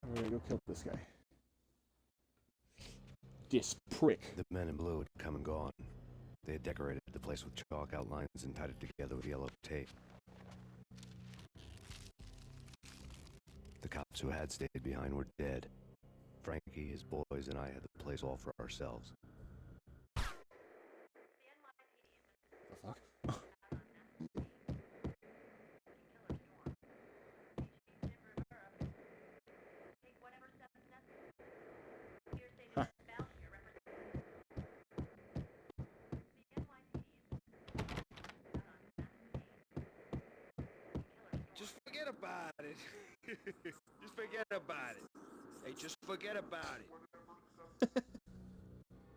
We're gonna go kill this guy. This prick. The men in blue had come and gone. They had decorated the place with chalk outlines and tied it together with yellow tape. The cops who had stayed behind were dead. Frankie, his boys, and I had the place all for ourselves. The fuck? Just forget about it. Just forget about it. Hey, just forget about it.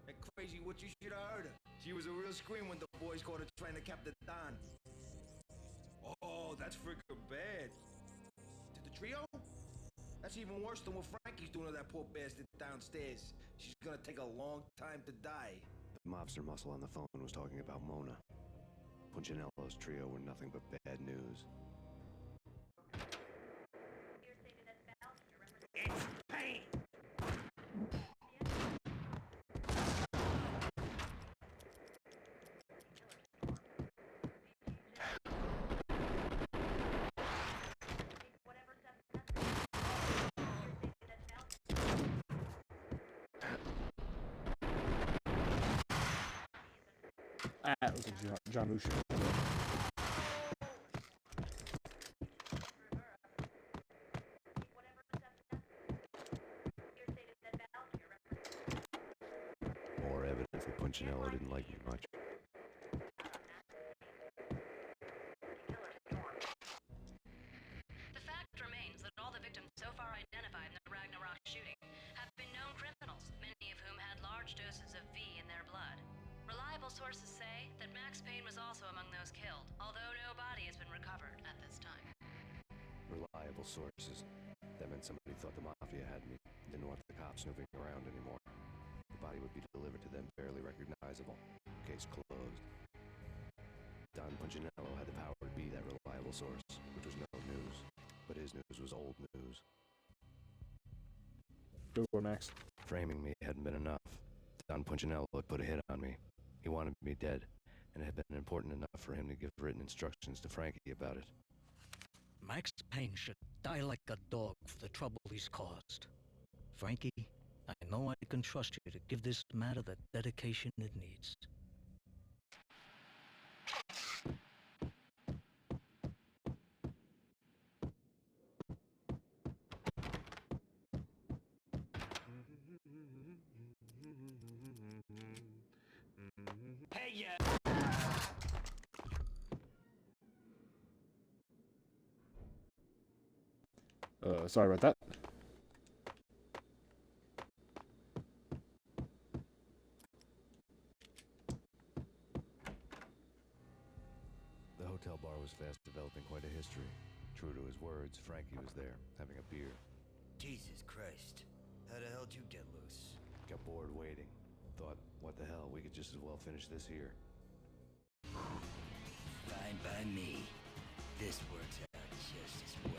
That crazy, what you should have heard her. She was a real scream when the boys caught her trying to cap the Don. Oh, that's freaking bad. To the trio? That's even worse than what Frankie's doing to that poor bastard downstairs. She's gonna take a long time to die. The mobster muscle on the phone was talking about Mona. Punchinello's trio were nothing but bad news. It's Payne! That was a John Lucia. More evidence that Punchinello didn't like me much. The fact remains that all the victims so far identified in the Ragnarok shooting have been known criminals, many of whom had large doses of V in their blood. Reliable sources say that Max Payne was also among those killed, although no body has been recovered at this time. Reliable sources. That meant somebody thought the Mafia had me. Didn't want the cops snooping around anymore. The body would be delivered to them barely recognizable. Case closed. Don Punchinello had the power to be that reliable source, which was no news. But his news was old news. Go for Max. Framing me hadn't been enough. Don Punchinello had put a hit on me. He wanted me dead, and it had been important enough for him to give written instructions to Frankie about it. Max Payne should die like a dog for the trouble he's caused. Frankie, I know I can trust you to give this matter the dedication it needs. Hey, yeah! Sorry about that. The hotel bar was fast developing quite a history. True to his words, Frankie was there, having a beer. Jesus Christ. How the hell did you get loose? Got bored waiting. Thought, what the hell, we could just as well finish this here. Fine by me. This works out just as well.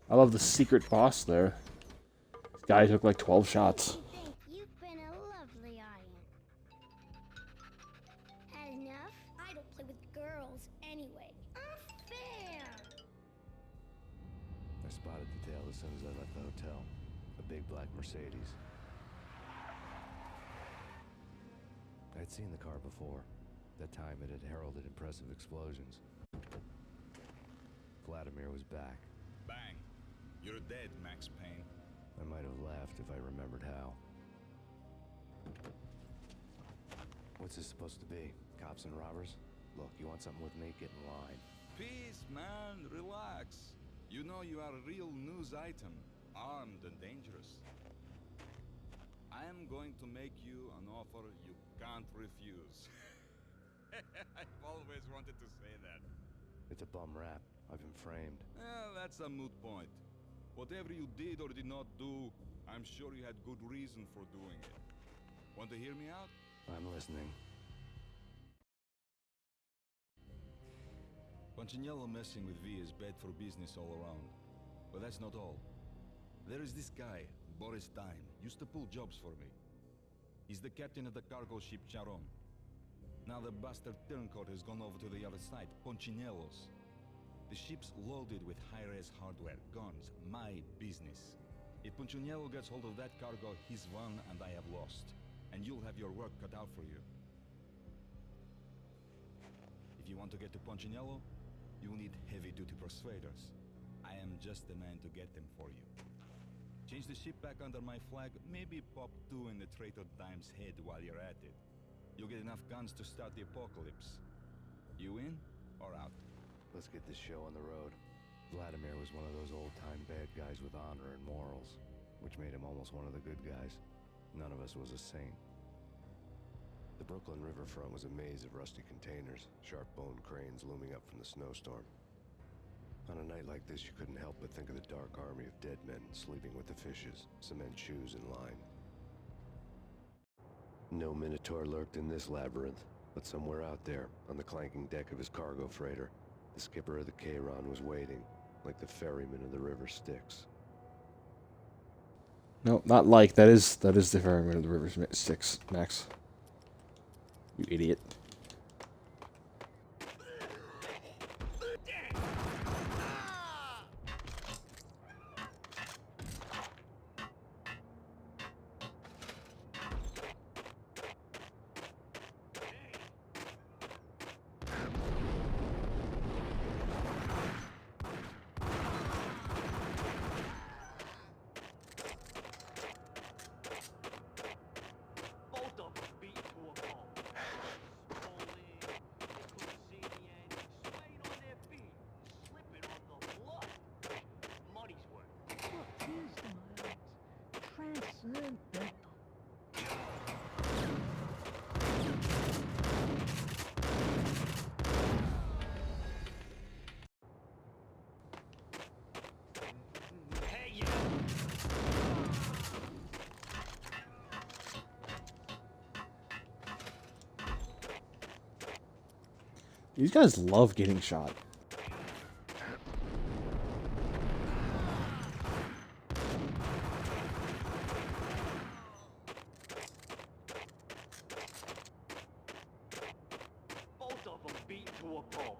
I love the secret boss there. This guy took like 12 shots. You've been a lovely audience. Had enough? I don't play with girls anyway. Unfair! I spotted the tail as soon as I left the hotel. A big black Mercedes. I'd seen the car before. That time it had heralded impressive explosions. Vladimir Vladimir was back. Bang. You're dead, Max Payne. I might have laughed if I remembered how. What's this supposed to be? Cops and robbers? Look, you want something with me? Get in line. Peace, man. Relax. You know you are a real news item. Armed and dangerous. I am going to make you an offer you can't refuse. I've always wanted to say that. It's a bum rap. I've been framed. That's a moot point. Whatever you did or did not do, I'm sure you had good reason for doing it. Want to hear me out? I'm listening. Punchinello messing with V is bad for business all around. But that's not all. There is this guy, Boris Time, used to pull jobs for me. He's the captain of the cargo ship Charon. Now the bastard turncoat has gone over to the other side, Punchinello's. The ship's loaded with high-res hardware, guns, my business. If Punchinello gets hold of that cargo, he's won and I have lost. And you'll have your work cut out for you. If you want to get to Punchinello, you'll need heavy-duty persuaders. I am just the man to get them for you. Change the ship back under my flag, maybe pop 2 in the traitor Dime's head while you're at it. You'll get enough guns to start the apocalypse. You in or out? Let's get this show on the road. Vladimir was one of those old-time bad guys with honor and morals, which made him almost one of the good guys. None of us was a saint. The Brooklyn riverfront was a maze of rusty containers, sharp-boned cranes looming up from the snowstorm. On a night like this, you couldn't help but think of the dark army of dead men sleeping with the fishes, cement shoes in line. No Minotaur lurked in this labyrinth, but somewhere out there, on the clanking deck of his cargo freighter, the skipper of the Chiron was waiting, like the ferryman of the river Styx. No, not like. That is the ferryman of the river Styx, Max. You idiot. These guys love getting shot. Both of them beat to a pulp.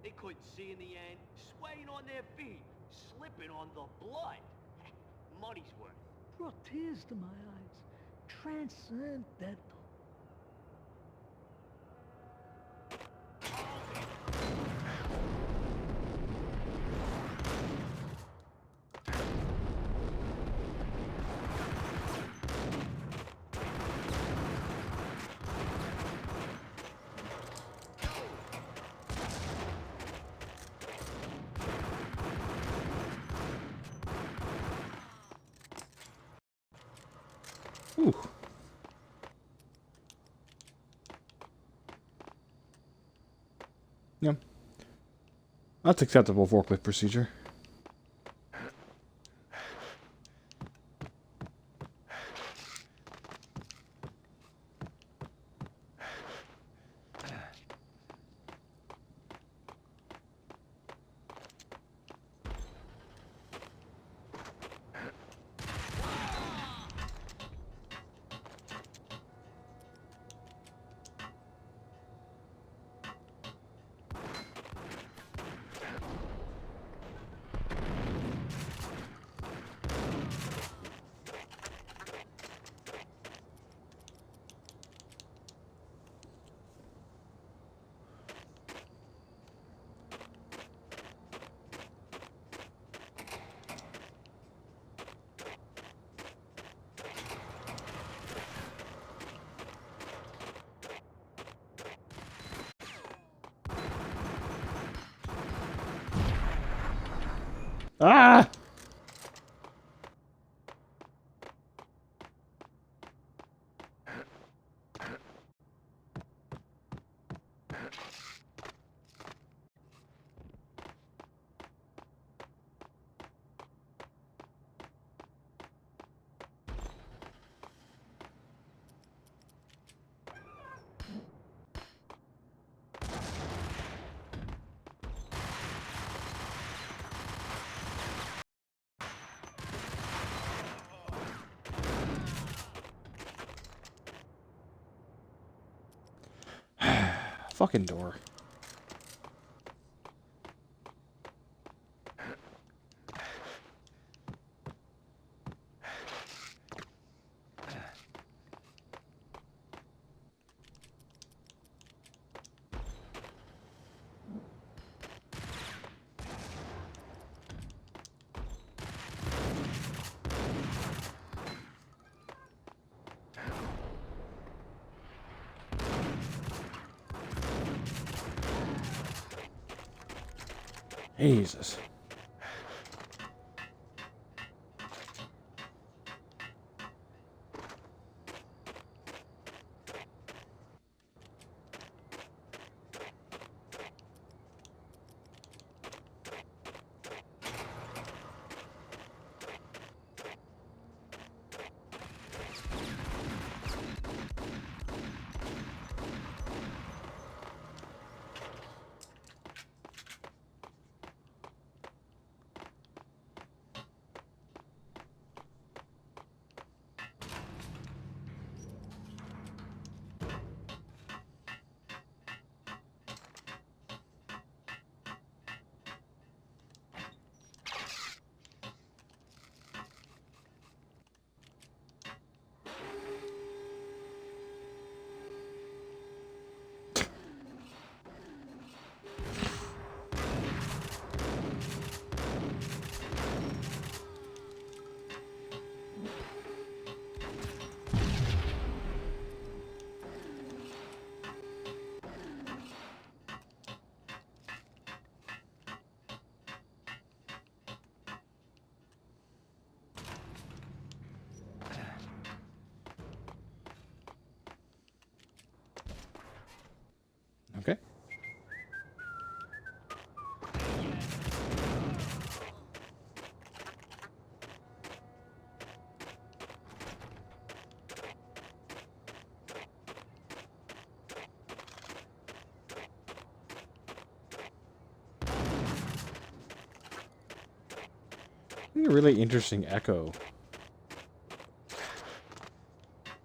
They couldn't see in the end, swaying on their feet, slipping on the blood. Money's worth. Brought tears to my eyes. Transcendental. Ooh. Yeah. That's acceptable forklift procedure. Ah! Fucking door. Jesus. Okay. A really interesting echo,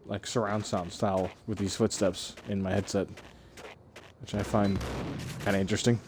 like surround sound style, with these footsteps in my headset, which I find kind of interesting.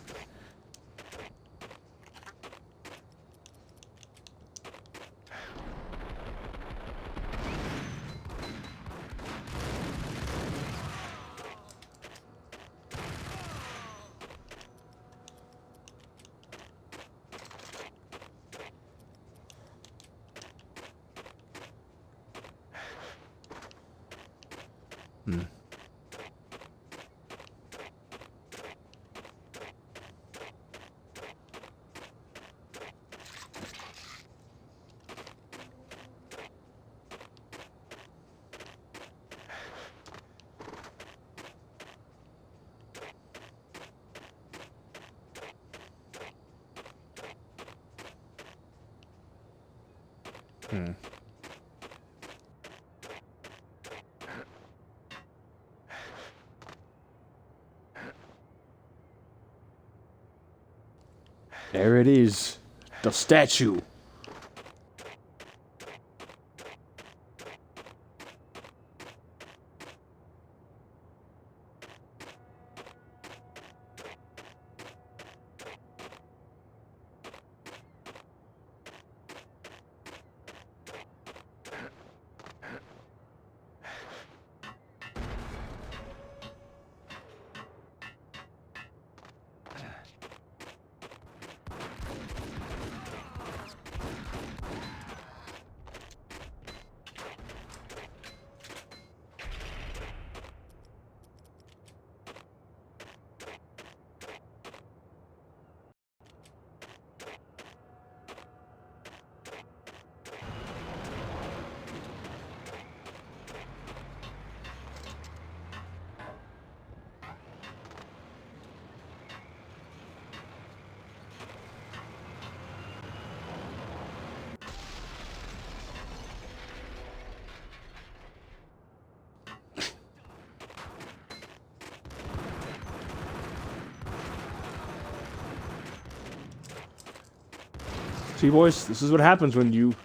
Hmm. There it is. The statue. See, boys, this is what happens when you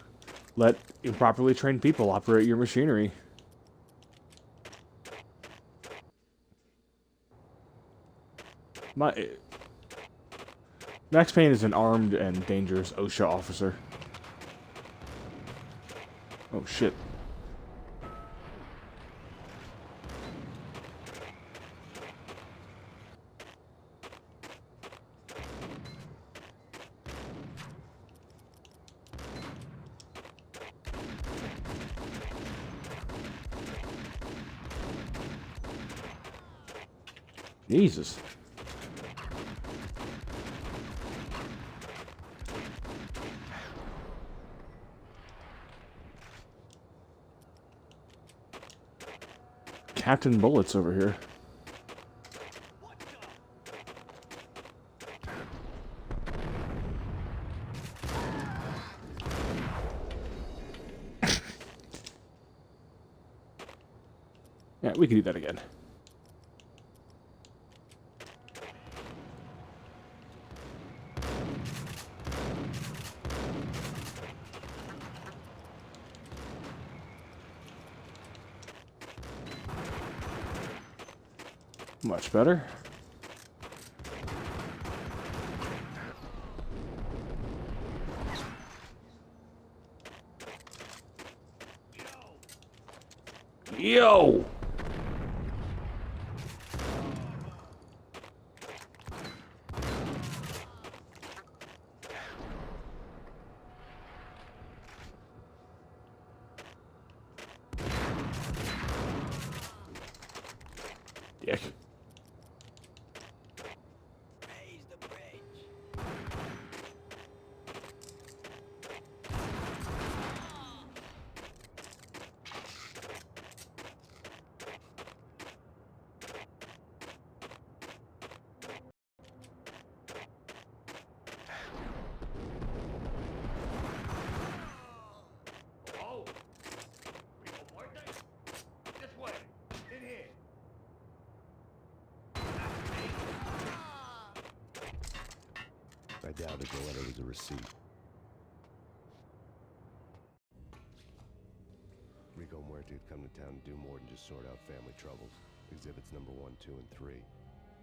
let improperly trained people operate your machinery. Max Payne is an armed and dangerous OSHA officer. Oh, shit. Jesus. Captain Bullets over here. Yeah, we can do that again. Much better. Yo! Dick. Raise the bridge. Oh, we go more things. This way. In here. I doubted the letter was a receipt. Rico Muerto had come to town to do more than just sort out family troubles. Exhibits number 1, 2, and 3.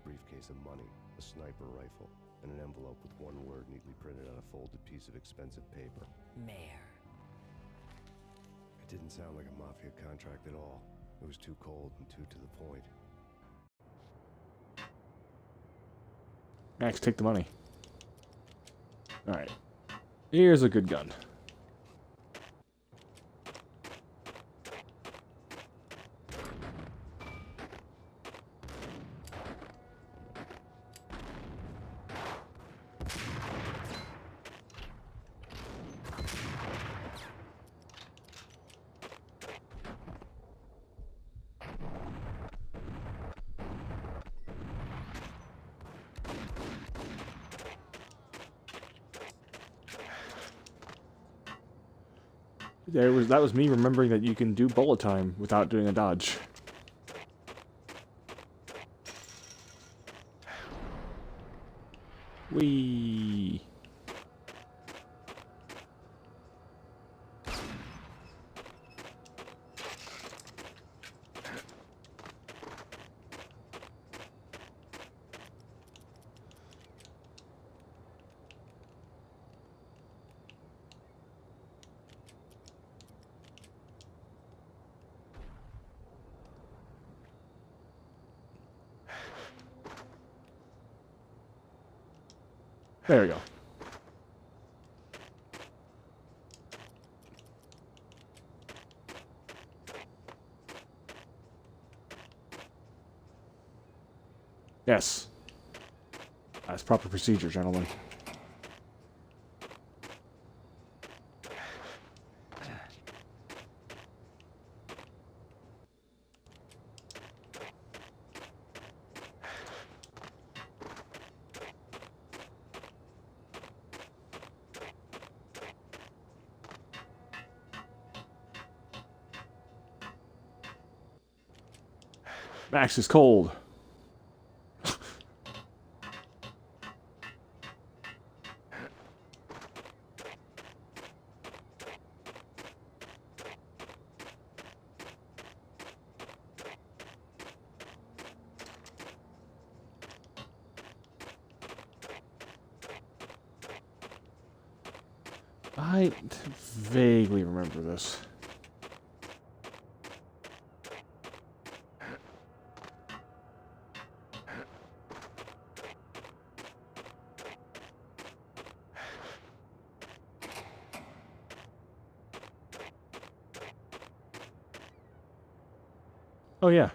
Briefcase of money, a sniper rifle, and an envelope with one word neatly printed on a folded piece of expensive paper. Mayor. It didn't sound like a mafia contract at all. It was too cold and too to the point. Max, take the money. Alright. Here's a good gun. That was me remembering that you can do bullet time without doing a dodge. Whee! There we go. Yes. That's proper procedure, gentlemen. Max is cold. I vaguely remember this. Oh yeah.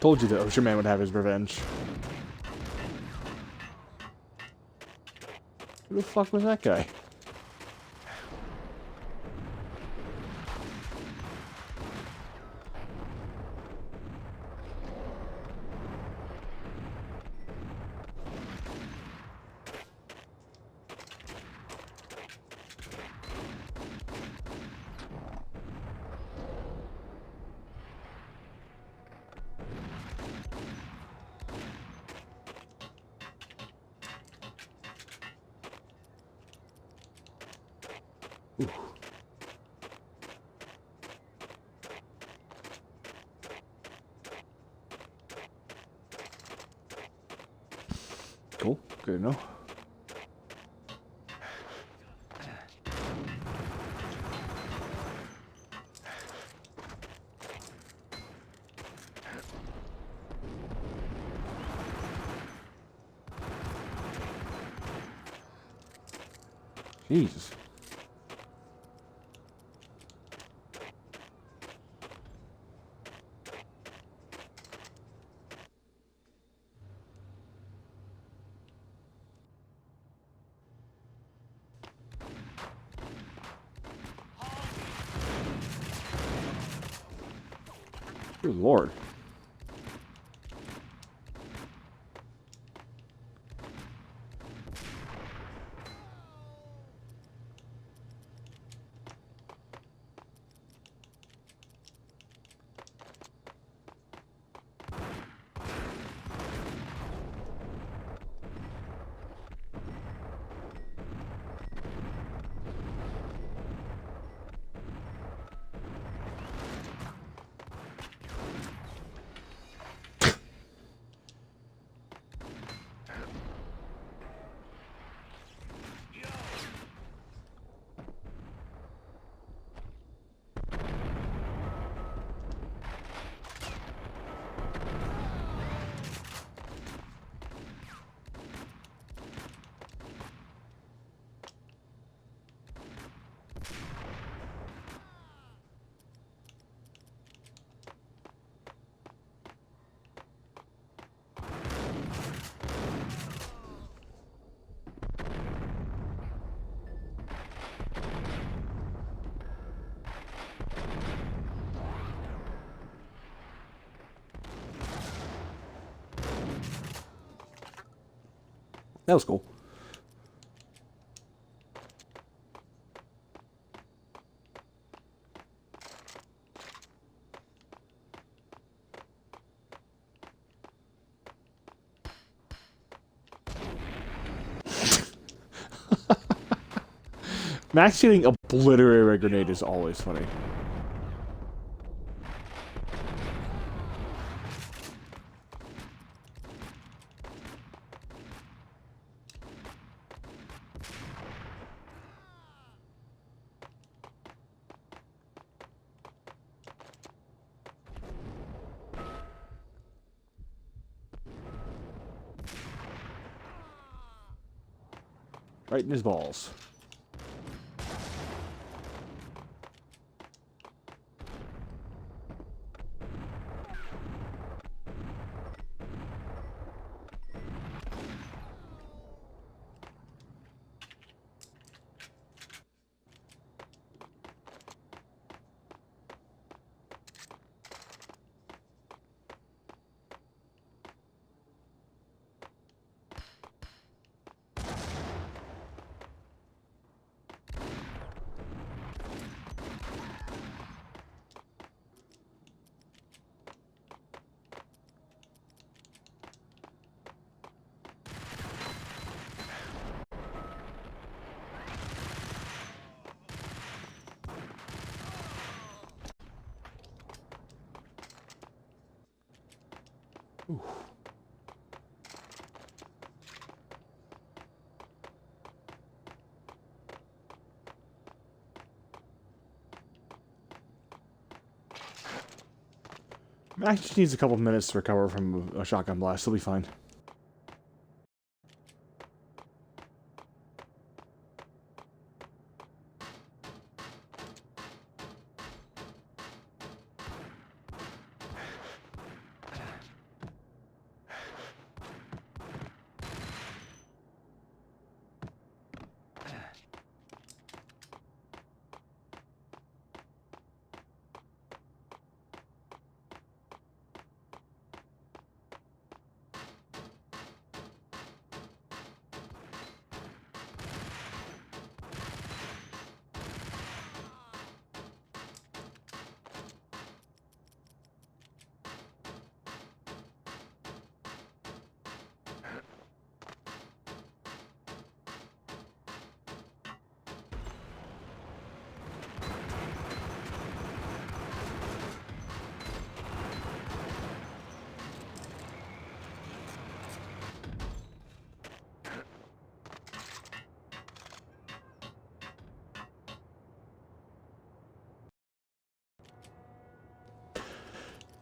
Told you the Ocean Man would have his revenge. Who the fuck was that guy? Cool. Good to know. Jesus. Good lord. That was cool. Max shooting obliterate a grenade is always funny. Right in his balls. Ooh. Max just needs a couple minutes to recover from a shotgun blast. He'll be fine.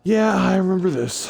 Yeah, I remember this.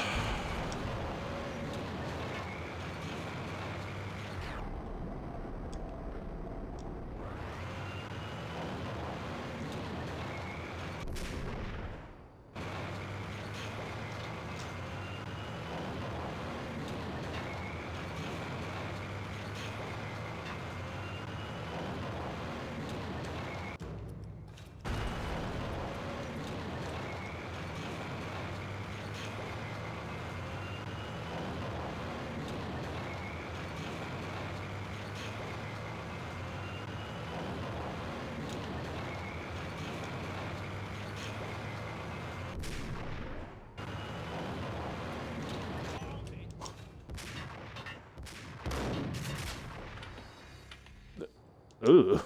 Ugh.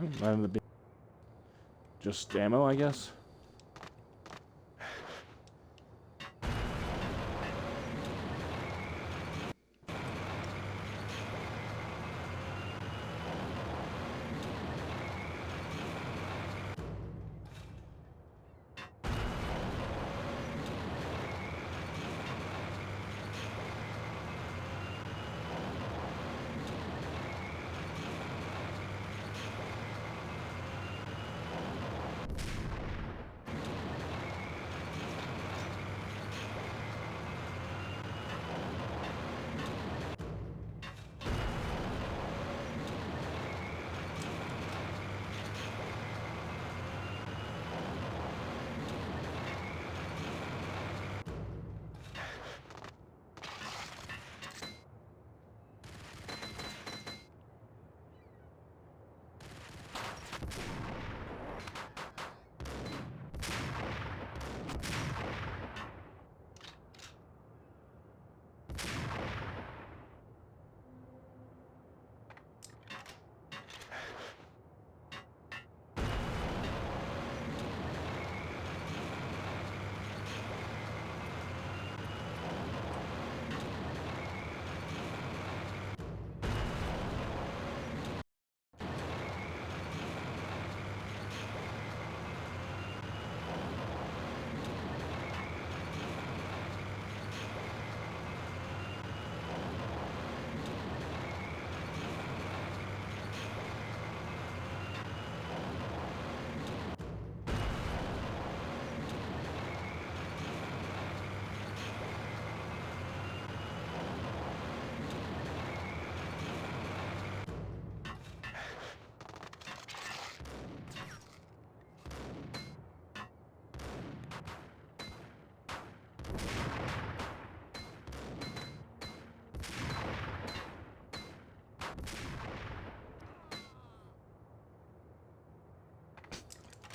That ended up being just ammo, I guess.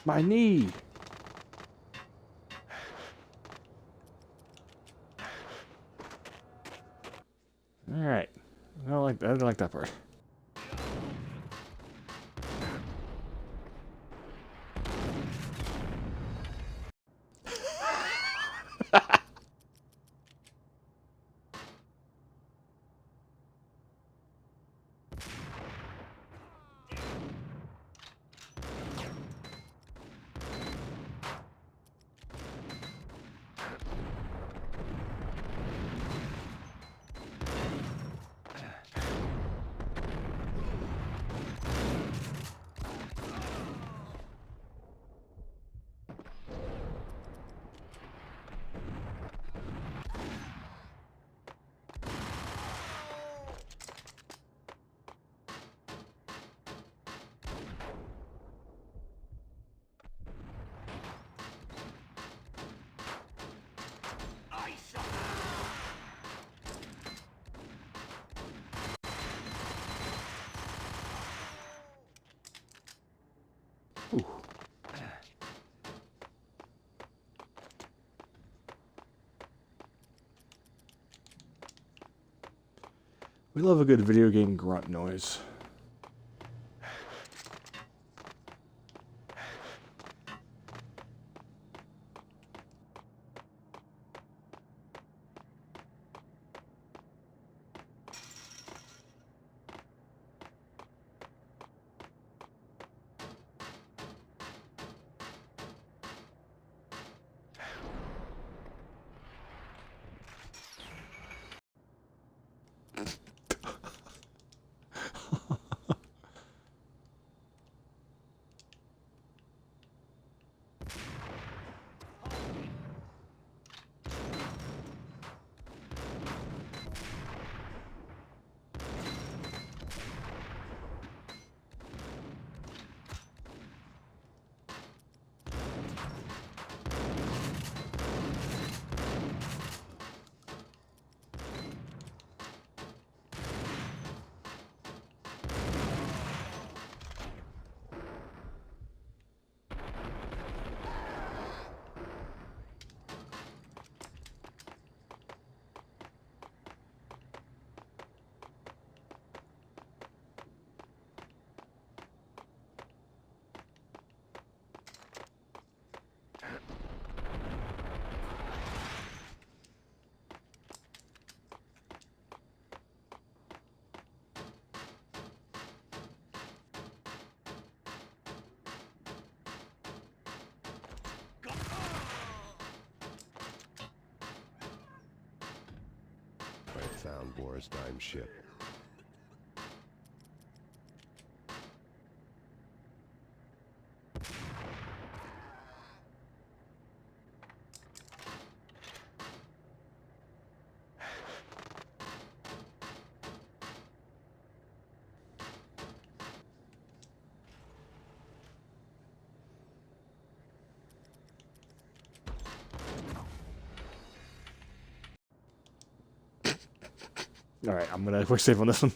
My knee! Alright. I don't like that part. Ooh. We love a good video game grunt noise. found Boris Dime's ship. Alright, I'm gonna quick save on this one.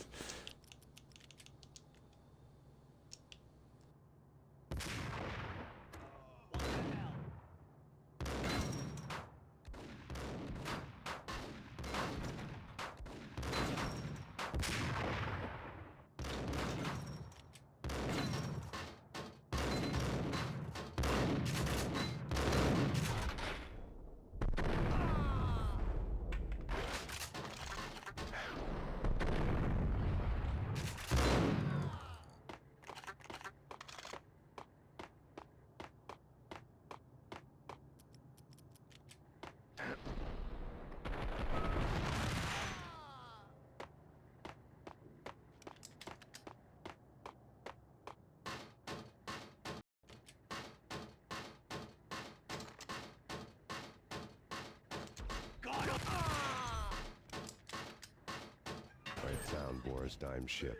I found Boris Dime's ship.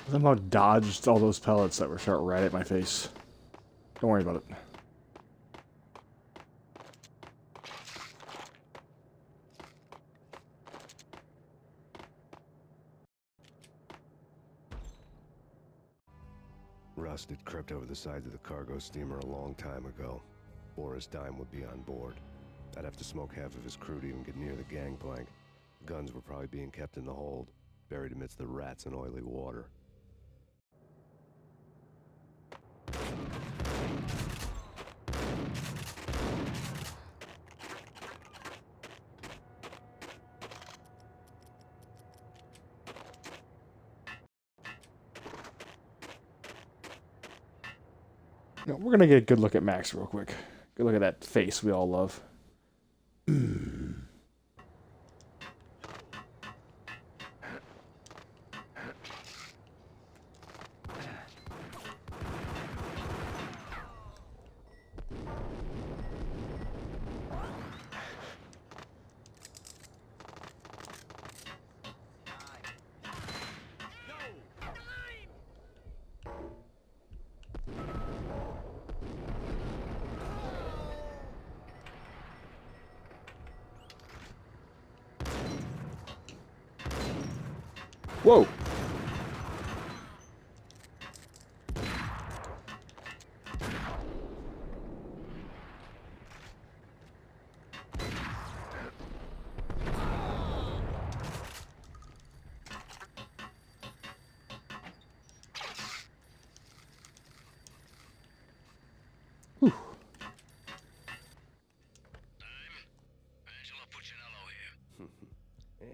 Somehow dodged all those pellets that were shot right at my face. Don't worry about it. Rust had crept over the sides of the cargo steamer a long time ago. Boris Dime would be on board. I'd have to smoke half of his crew to even get near the gangplank. Guns were probably being kept in the hold, buried amidst the rats and oily water. No, we're gonna get a good look at Max real quick. Good look at that face we all love. Whoa!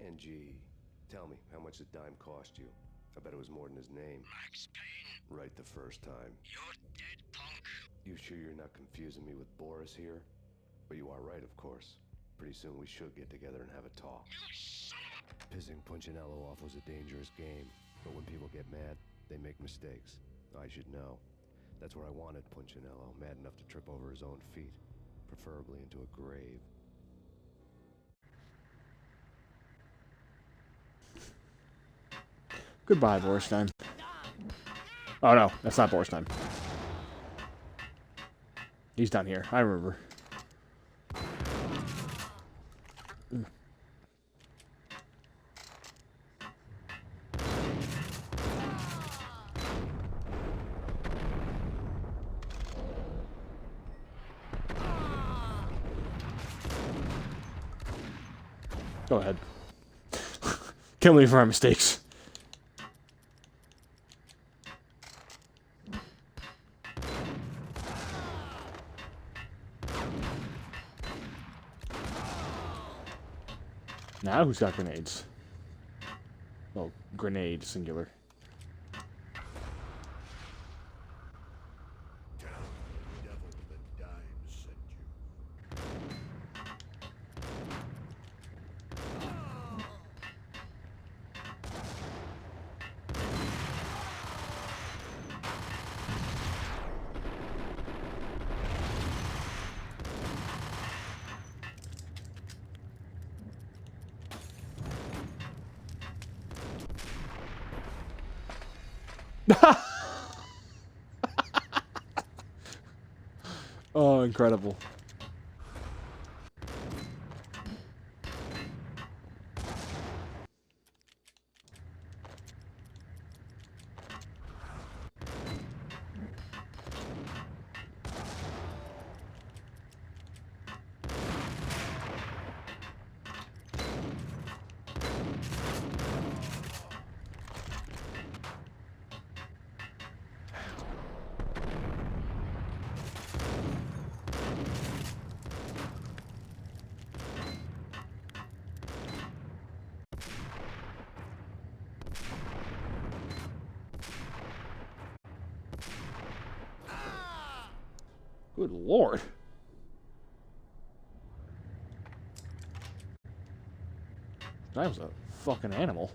Angie, tell me, how much did Dime cost you? I bet it was more than his name. Max Payne, Right the first time. you're dead, punk. You sure you're not confusing me with Boris here? But you are right, of course. Pretty soon we should get together and have a talk. Pissing Punchinello off was a dangerous game, but when people get mad, they make mistakes. I should know. That's where I wanted Punchinello, mad enough to trip over his own feet, preferably into a grave. Goodbye, Boris Dime. Oh no, that's not Boris Dime. He's down here. I remember. Go ahead. Kill me for my mistakes. Now who's got grenades? Oh, grenade, singular. Oh, incredible. Good lord. That was a fucking animal.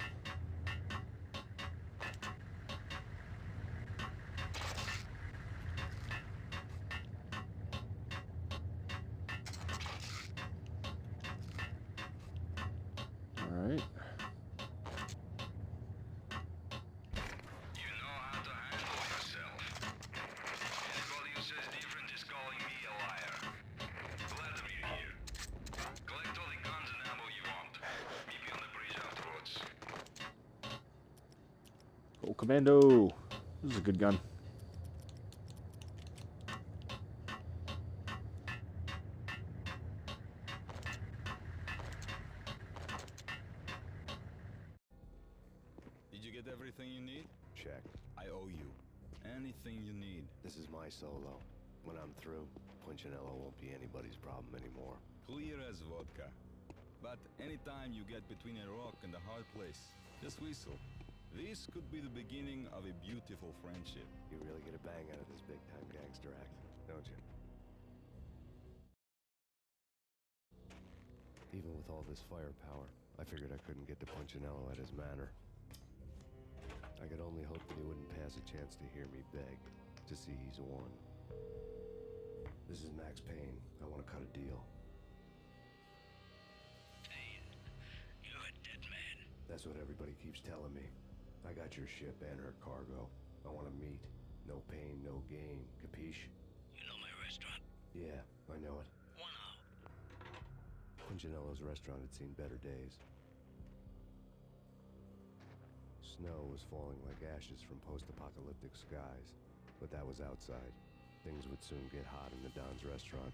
Alright. You know how to handle yourself. Anybody who says different is calling me a liar. Vladimir here. Collect all the guns and ammo you want. Meet me on the bridge afterwards. Oh, commando. This is a good gun. Did you get everything you need? Check. I owe you. Anything you need. This is my solo. When I'm through, Punchinello won't be anybody's problem anymore. Clear as vodka. But anytime you get between a rock and a hard place, just whistle. This could be the beginning of a beautiful friendship. You really get a bang out of this big-time gangster act, don't you? Even with all this firepower, I figured I couldn't get to Punchinello at his manor. I could only hope that he wouldn't pass a chance to hear me beg, to see he's won. This is Max Payne. I want to cut a deal. Payne, you're a dead man. That's what everybody keeps telling me. I got your ship and her cargo. I want to meet. No pain, no gain. Capiche? You know my restaurant? Yeah, I know it. 1 hour. Punchinello's restaurant had seen better days. Snow was falling like ashes from post-apocalyptic skies, but that was outside. Things would soon get hot in the Don's restaurant.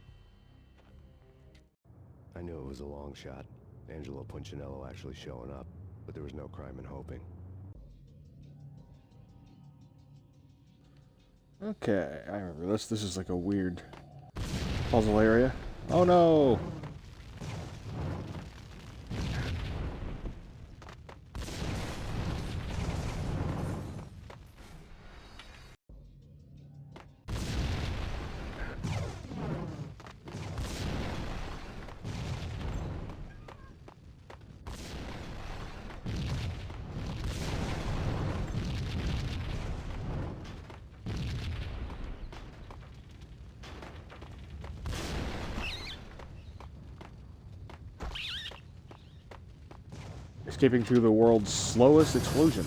I knew it was a long shot, Angelo Punchinello actually showing up, but there was no crime in hoping. Okay, I remember this. This is like a weird puzzle area. Oh no! Escaping through the world's slowest explosion.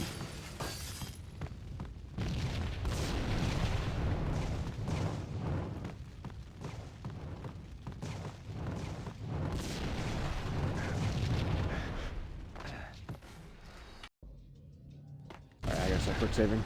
Alright, I guess I quick saving.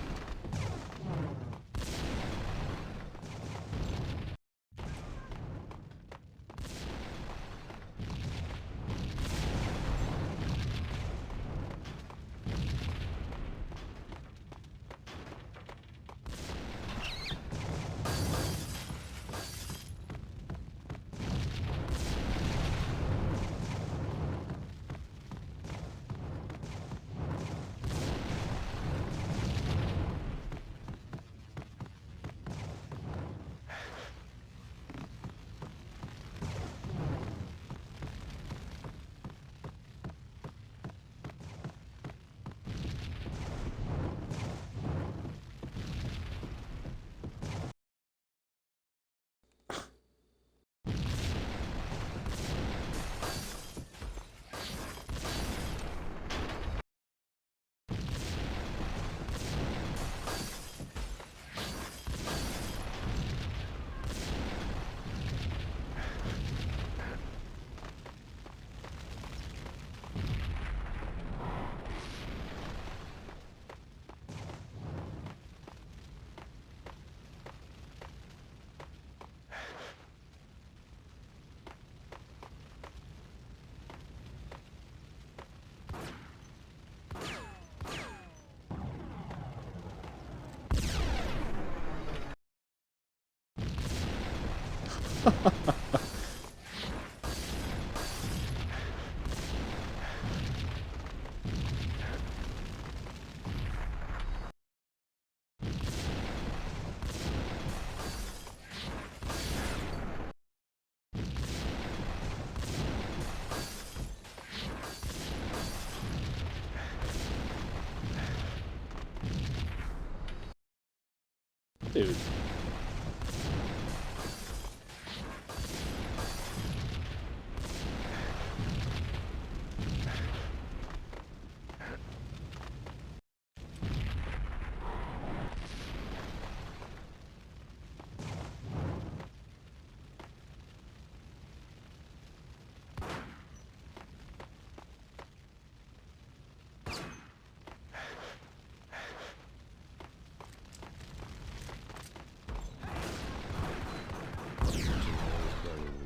Dude.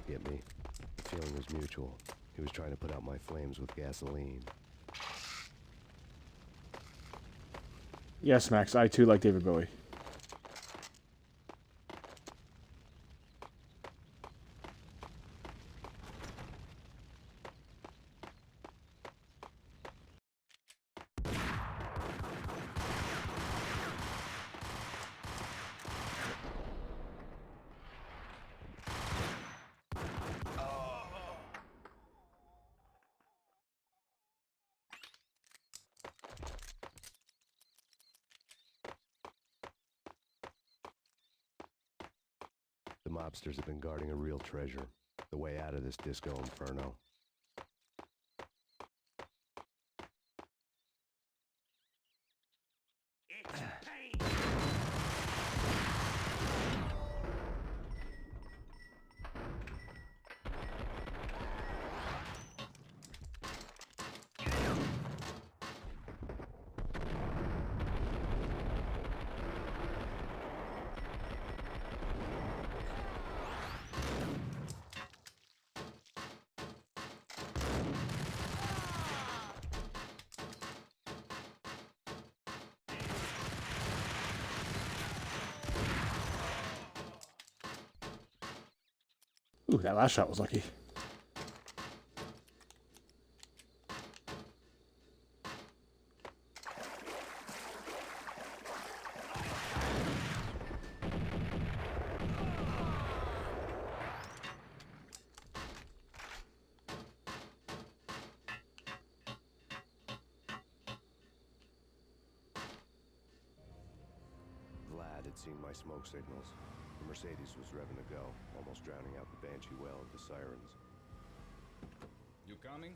Get me. The feeling was mutual. He was trying to put out my flames with gasoline. Yes, Max, I too like David Bowie. The mobsters have been guarding a real treasure. The way out of this disco inferno. It's Payne. Ooh, that last shot was lucky. Vlad had seen my smoke signals. The Mercedes was revving to go, almost drowning out the Banshee well of the sirens. You coming?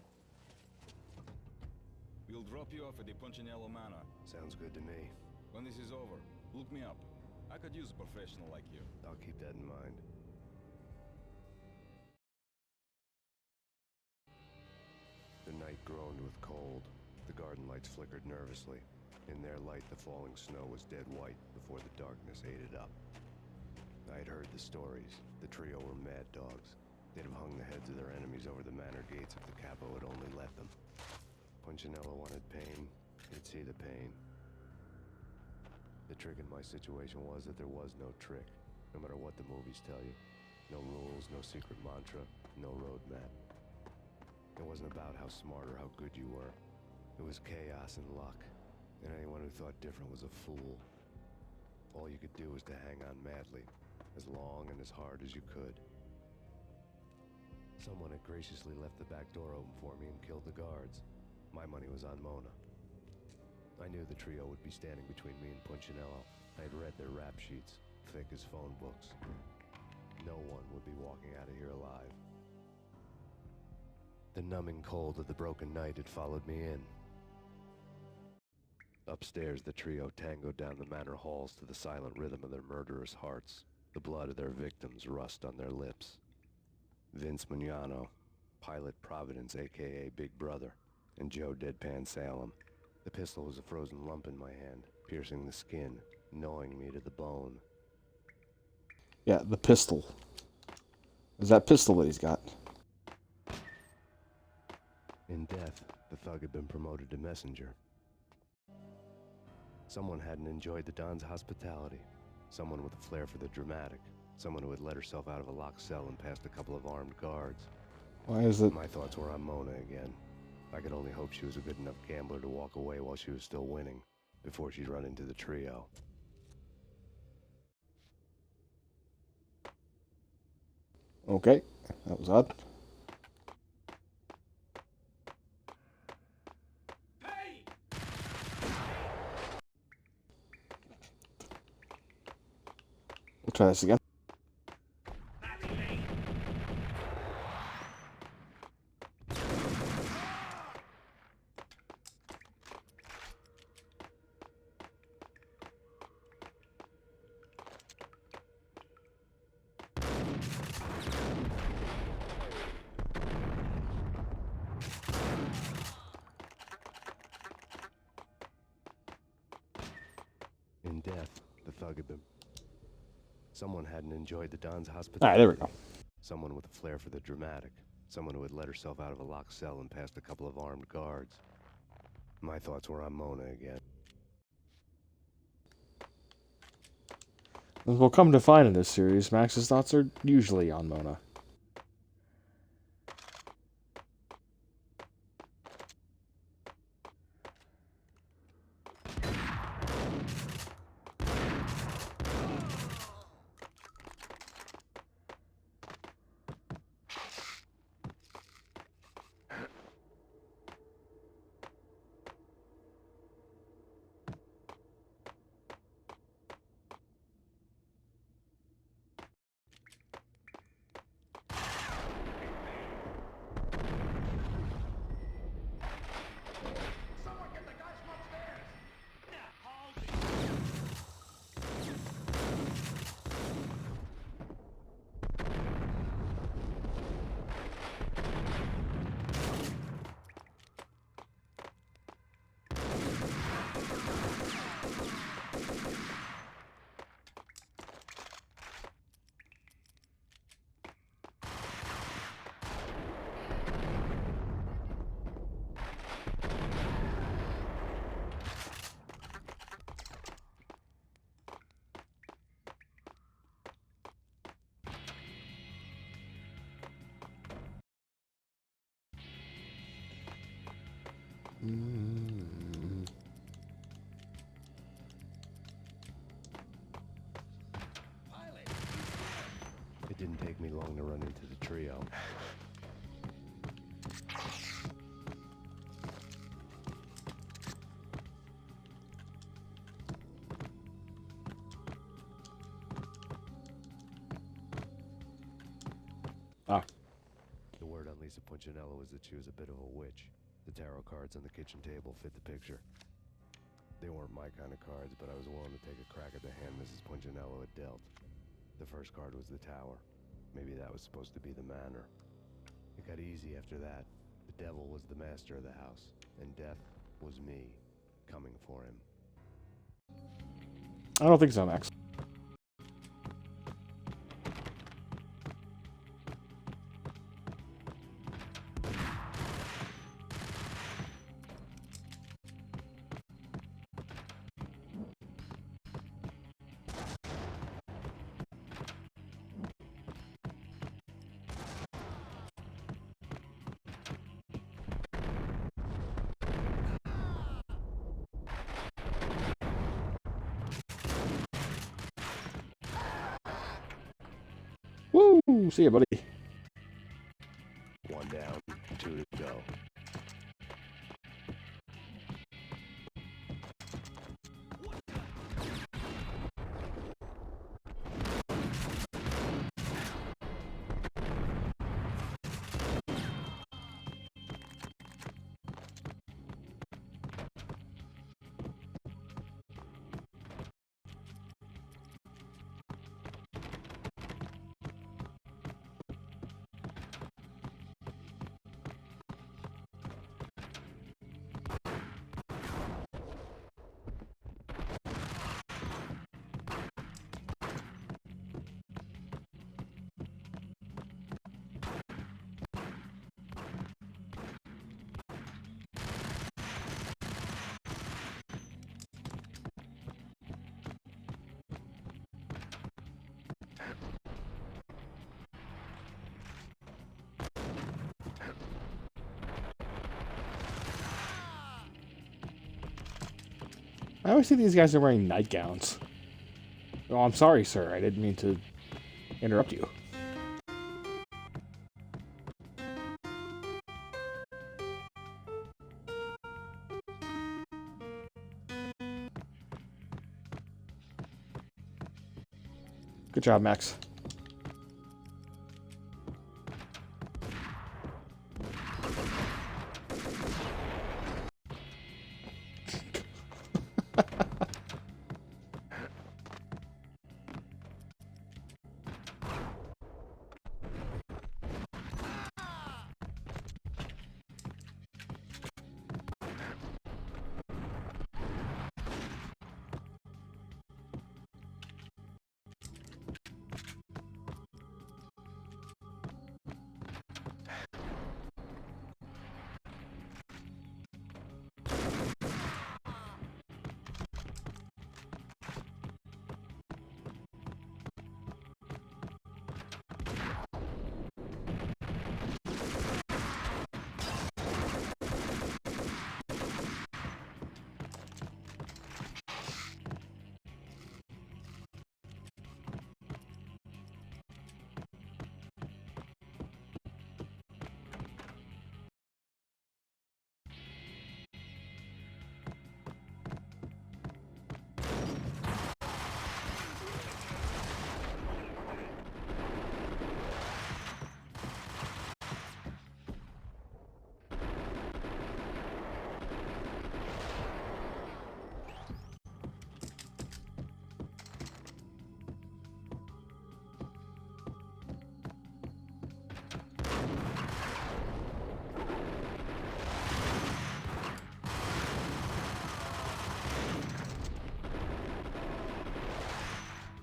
We'll drop you off at the Punchinello Manor. Sounds good to me. When this is over, look me up. I could use a professional like you. I'll keep that in mind. The night groaned with cold. The garden lights flickered nervously. In their light, the falling snow was dead white before the darkness ate it up. I had heard the stories. The trio were mad dogs. They'd have hung the heads of their enemies over the manor gates if the capo had only let them. Punchinello wanted Payne. He'd see the pain. The trick in my situation was that there was no trick, no matter what the movies tell you. No rules, no secret mantra, no roadmap. It wasn't about how smart or how good you were. It was chaos and luck, and anyone who thought different was a fool. All you could do was to hang on madly, as long and as hard as you could. Someone had graciously left the back door open for me and killed the guards. My money was on Mona. I knew the trio would be standing between me and Punchinello. I had read their rap sheets, thick as phone books. No one would be walking out of here alive. The numbing cold of the broken night had followed me in. Upstairs, the trio tangoed down the manor halls to the silent rhythm of their murderous hearts, the blood of their victims rust on their lips. Vince Mignano, Pilot Providence, a.k.a. Big Brother, and Joe Deadpan Salem. The pistol was a frozen lump in my hand, piercing the skin, gnawing me to the bone. Yeah, the pistol. Is that pistol that he's got? In death, the thug had been promoted to messenger. Someone hadn't enjoyed the Don's hospitality. Someone with a flair for the dramatic. Someone who had let herself out of a locked cell and past a couple of armed guards. Why is it? My thoughts were on Mona again. I could only hope she was a good enough gambler to walk away while she was still winning, before she'd run into the trio. Okay, that was odd. Hey! We'll try this again. In death, the thug had been... Someone hadn't enjoyed the Don's hospitality. Alright, there we go. Someone with a flair for the dramatic. Someone who had let herself out of a locked cell and past a couple of armed guards. My thoughts were on Mona again. As we'll come to find in this series, Max's thoughts are usually on Mona. It didn't take me long to run into the trio. Ah. The word on Lisa Punchinello was that she was a bit of a witch. The tarot cards on the kitchen table fit the picture. They weren't my kind of cards, but I was willing to take a crack at the hand Mrs. Punchinello had dealt. The first card was the Tower. Maybe that was supposed to be the Manor. It got easy after that. The devil was the master of the house, and death was me, coming for him. I don't think so, Max. Woo! See ya, buddy. One down, two to go. I always see these guys are wearing nightgowns. Oh, I'm sorry, sir. I didn't mean to interrupt you. Good job, Max.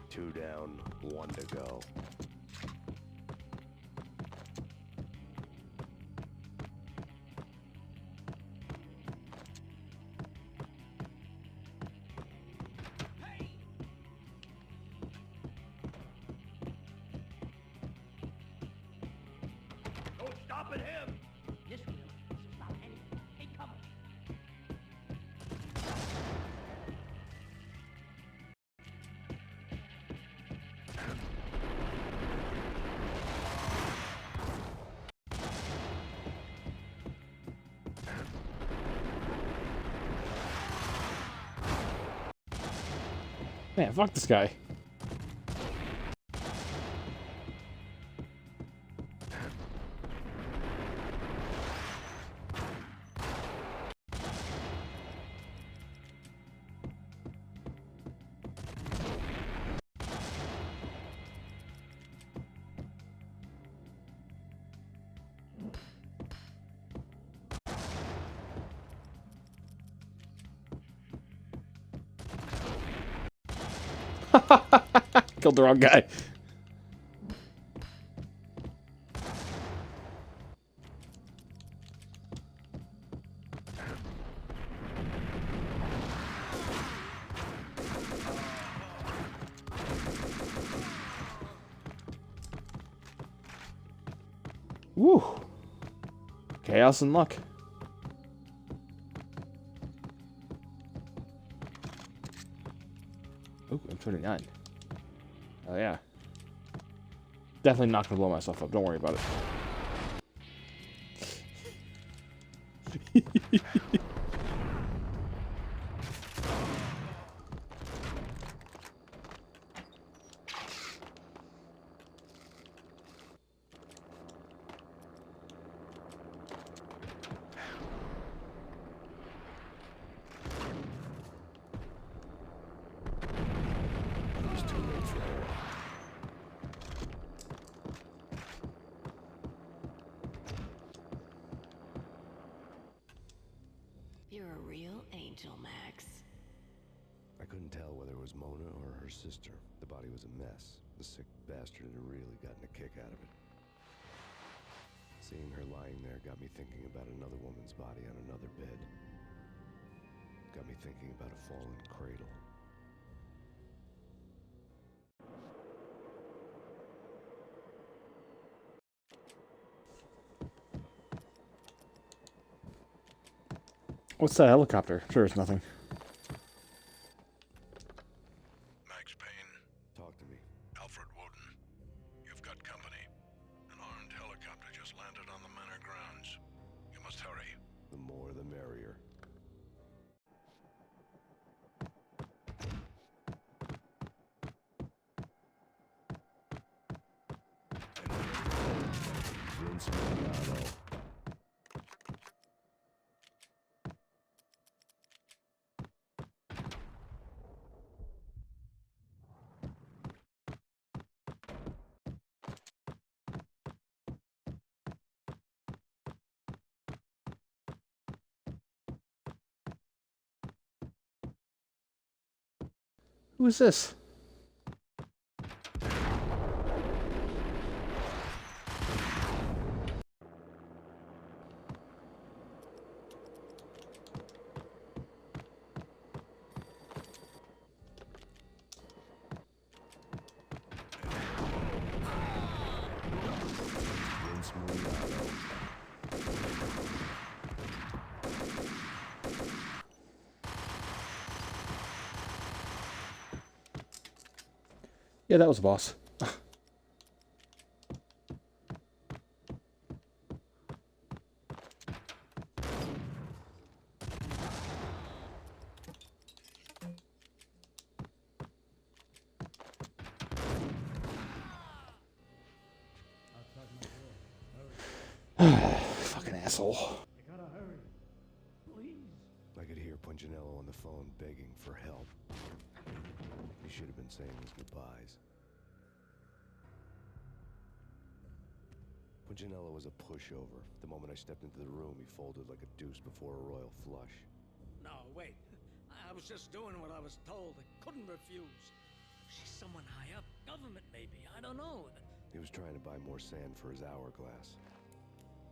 Two down, one to go. No stopping him! This will stop anything. Hey, come on. Man, fuck this guy. Killed the wrong guy. Woo! Chaos and luck. Ooh, I'm 29. Oh yeah. Definitely not gonna blow myself up. Don't worry about it. It was too late for her. You're a real angel, Max. I couldn't tell whether it was Mona or her sister. The body was a mess. The sick bastard had really gotten a kick out of it. Seeing her lying there got me thinking about another woman's body on another bed. Got me thinking about a fallen cradle. What's that helicopter? Sure, it's nothing. Vince Miliano. Who is this? Vince Miliano. Yeah, that was the boss. Fucking asshole. I could hear Punchinello on the phone begging for help. He should have been saying his goodbyes. Punchinello was a pushover. The moment I stepped into the room, he folded like a deuce before a royal flush. No, wait. I was just doing what I was told. I couldn't refuse. She's someone high up. Government, maybe. I don't know. He was trying to buy more sand for his hourglass.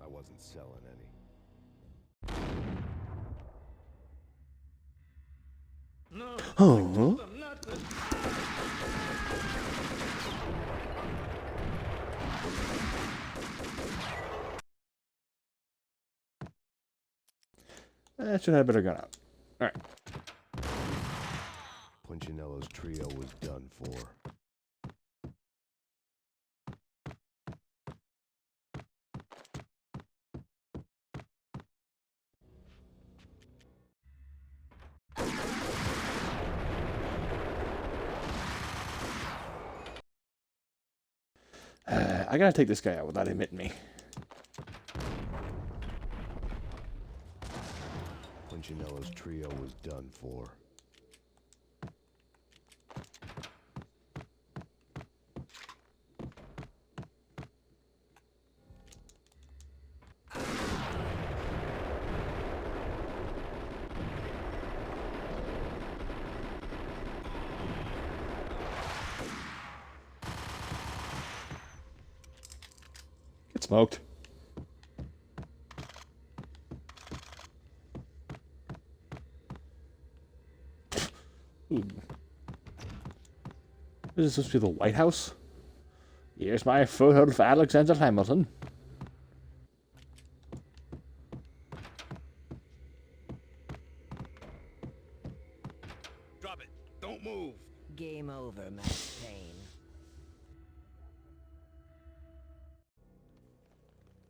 I wasn't selling any. No. Oh. I told them not to. I should have better gun out. Alright. Punchinello's trio was done for. I gotta take this guy out without him hitting me. Punchinello's trio was done for. Get smoked. Ooh. This is supposed to be the White House? Here's my photo of Alexander Hamilton. Drop it. Don't move. Game over, Max Payne.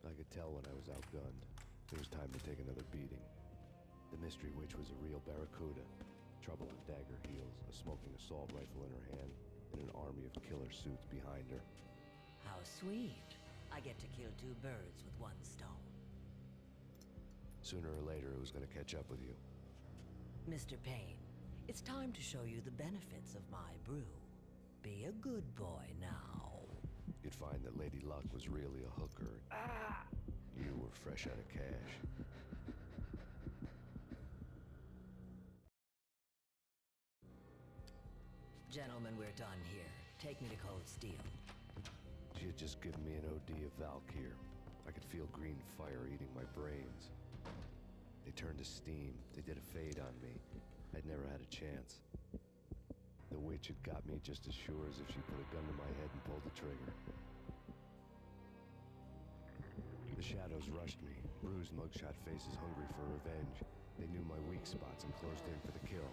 I could tell when I was outgunned. It was time to take another beating. The mystery witch was a real barracuda. Trouble with dagger heels, a smoking assault rifle in her hand, and an army of killer suits behind her. How sweet. I get to kill two birds with one stone. Sooner or later, it was going to catch up with you. Mr. Payne, it's time to show you the benefits of my brew. Be a good boy now. You'd find that Lady Luck was really a hooker. You were fresh out of cash. Gentlemen, we're done here. Take me to Cold Steel. She had just given me an OD of Valkyr. I could feel green fire eating my brains. They turned to steam. They did a fade on me. I'd never had a chance. The witch had got me just as sure as if she put a gun to my head and pulled the trigger. The shadows rushed me, bruised mugshot faces hungry for revenge. They knew my weak spots and closed in for the kill.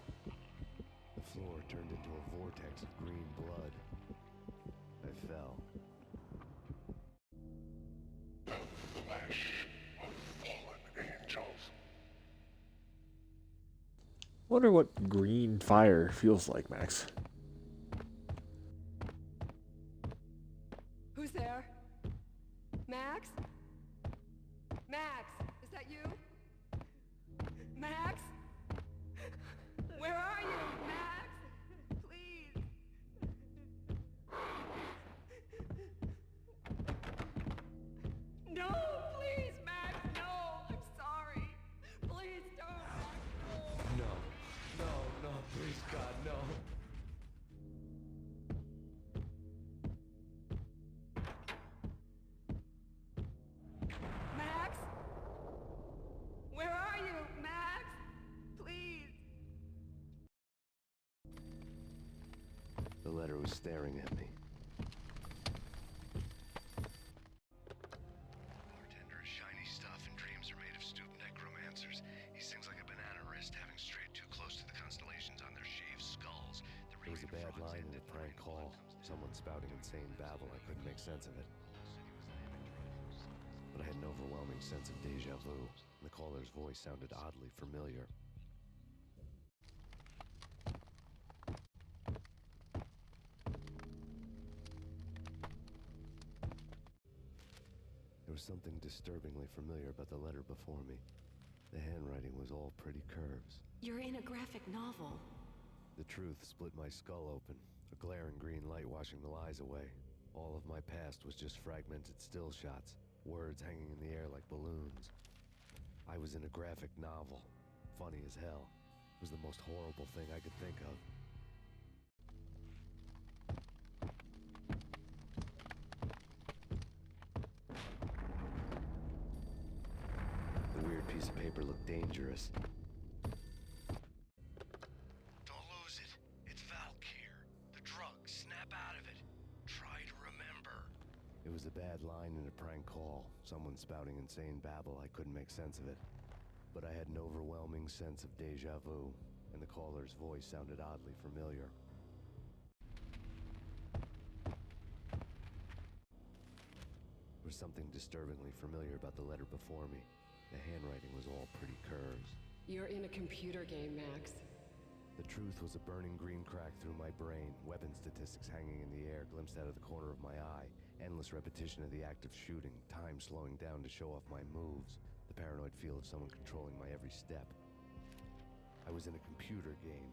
The floor turned into a vortex of green blood. I fell. Wonder what green fire feels like, Max. Who's there? Max? Max, is that you? Max? Where are you, Max? Please. No, please, Max, no. I'm sorry. Please don't, Max, no. No, please, God, no. Max? Where are you, Max? Please. The letter was staring at me. Bartender is shiny stuff, and dreams are made of stooped necromancers. He sings like a banana wrist, having strayed too close to the constellations on their shaved skulls. It was a bad line in a prank call. Someone spouting insane babble. I couldn't make sense of it. But I had an overwhelming sense of deja vu. The caller's voice sounded oddly familiar. There was something disturbingly familiar about the letter before me. The handwriting was all pretty curves. You're in a graphic novel. The truth split my skull open, a glaring green light washing the lies away. All of my past was just fragmented still shots, words hanging in the air like balloons. I was in a graphic novel. Funny as hell. It was the most horrible thing I could think of. The weird piece of paper looked dangerous. Don't lose it. It's Valk here. The drug. Snap out of it. Try to remember. It was a bad line in a prank call. Someone spouting insane babble. I couldn't make sense of it. But I had an overwhelming sense of deja vu, and the caller's voice sounded oddly familiar. There was something disturbingly familiar about the letter before me. The handwriting was all pretty curves. You're in a computer game, Max. The truth was a burning green crack through my brain, weapon statistics hanging in the air, glimpsed out of the corner of my eye, endless repetition of the act of shooting, time slowing down to show off my moves, the paranoid feel of someone controlling my every step. I was in a computer game.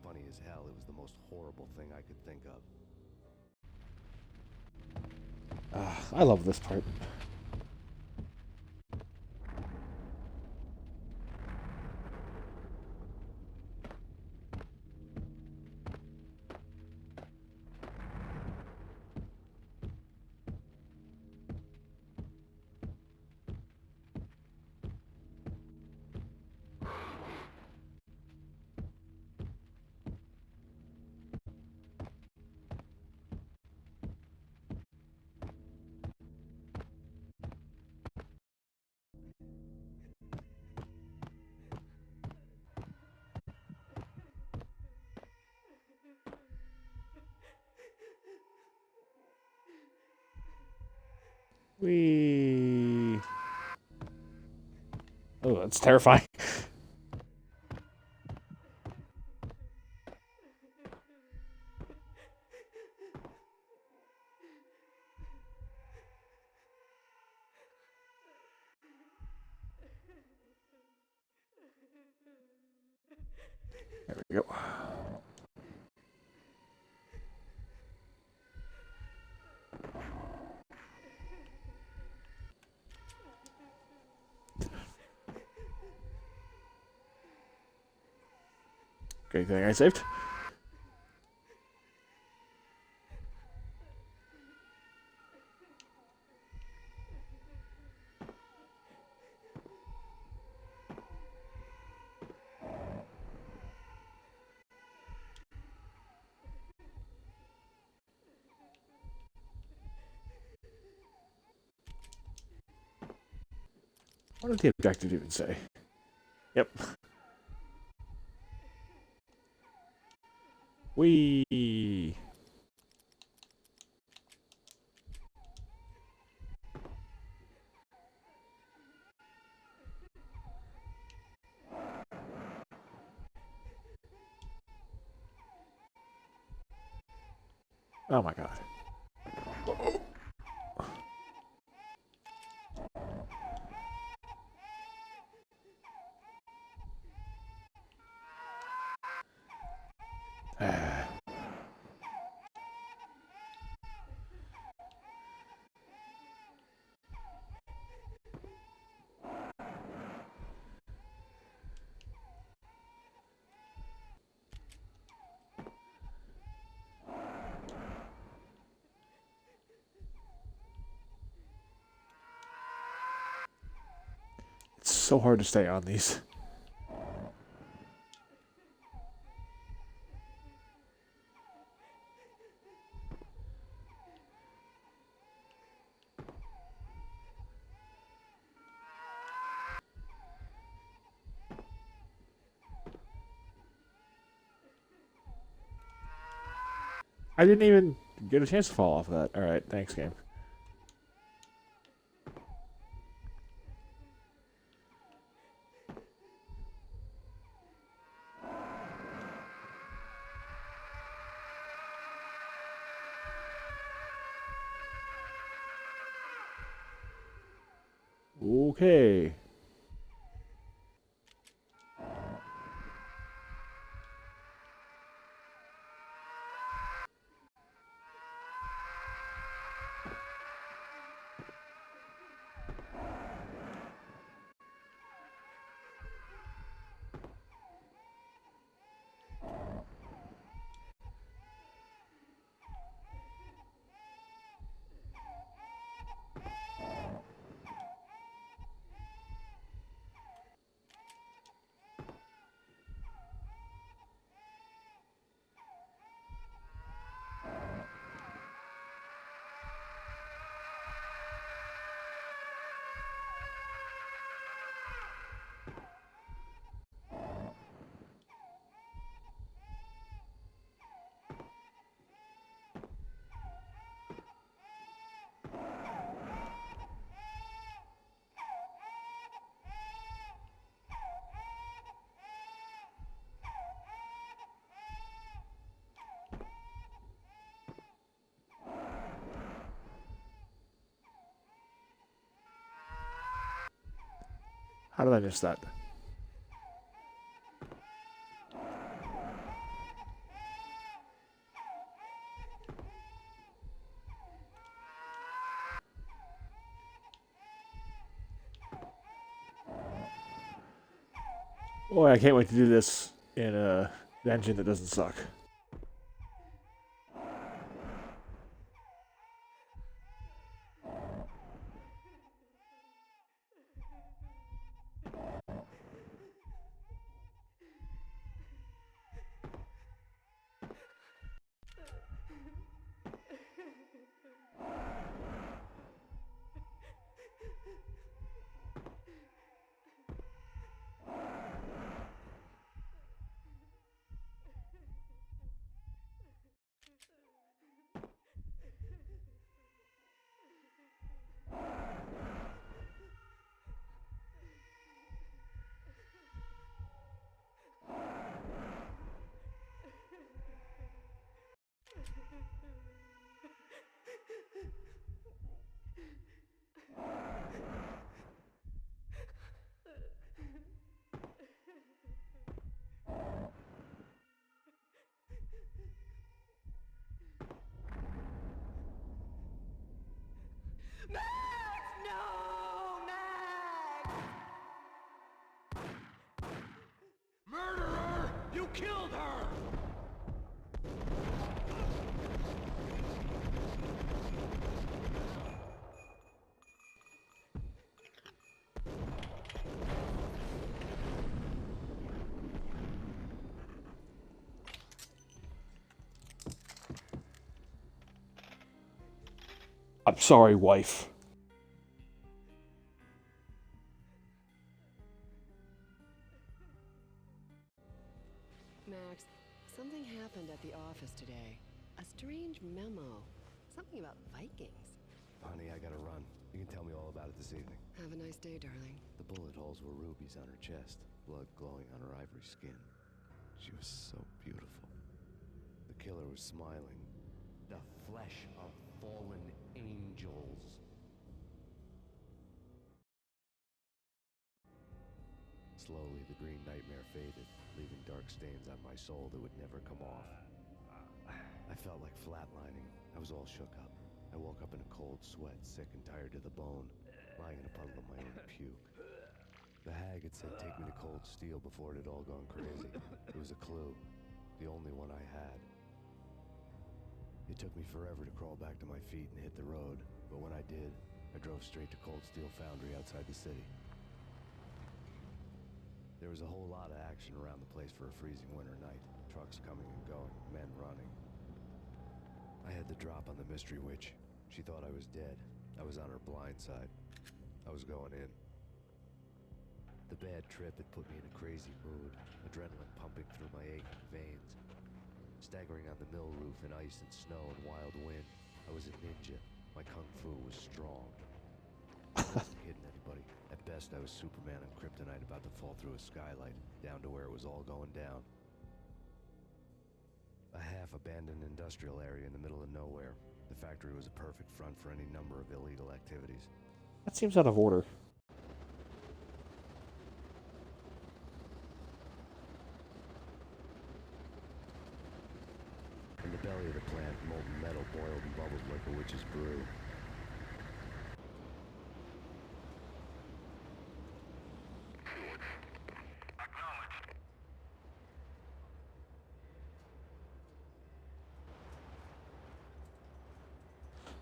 Funny as hell, it was the most horrible thing I could think of. I love this part. Whee! Oh, that's terrifying. There we go. Great thing I saved. What did the objective even say? Yep. Whee! Oh my god. It's so hard to stay on these. I didn't even get a chance to fall off of that. Alright, thanks, game. Okay. How did I miss that? Boy, I can't wait to do this in a engine that doesn't suck. Max! No! Max! Murderer! You killed her! I'm sorry, wife. Max, something happened at the office today. A strange memo. Something about Vikings. Honey, I gotta run. You can tell me all about it this evening. Have a nice day, darling. The bullet holes were rubies on her chest, blood glowing on her ivory skin. She was so beautiful. The killer was smiling. The flesh of fallen angels. Slowly, the green nightmare faded, leaving dark stains on my soul that would never come off. I felt like flatlining. I was all shook up. I woke up in a cold sweat, sick and tired to the bone, lying in a puddle of my own puke. The hag had said take me to Cold Steel before it had all gone crazy. It was a clue, the only one I had. It took me forever to crawl back to my feet and hit the road, but when I did, I drove straight to Cold Steel Foundry outside the city. There was a whole lot of action around the place for a freezing winter night. Trucks coming and going, men running. I had the drop on the mystery witch. She thought I was dead. I was on her blind side. I was going in. The bad trip had put me in a crazy mood, adrenaline pumping through my aching veins. Staggering on the mill roof in ice and snow and wild wind, I was a ninja. My kung fu was strong. I wasn't kidding anybody. At best, I was Superman on Kryptonite about to fall through a skylight, down to where it was all going down. A half-abandoned industrial area in the middle of nowhere. The factory was a perfect front for any number of illegal activities. That seems out of order. In the belly of the plant, molten metal boiled and bubbled like a witch's brew.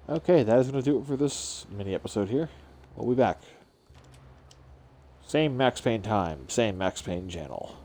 Okay, that is going to do it for this mini episode here. We'll be back. Same Max Payne time, same Max Payne channel.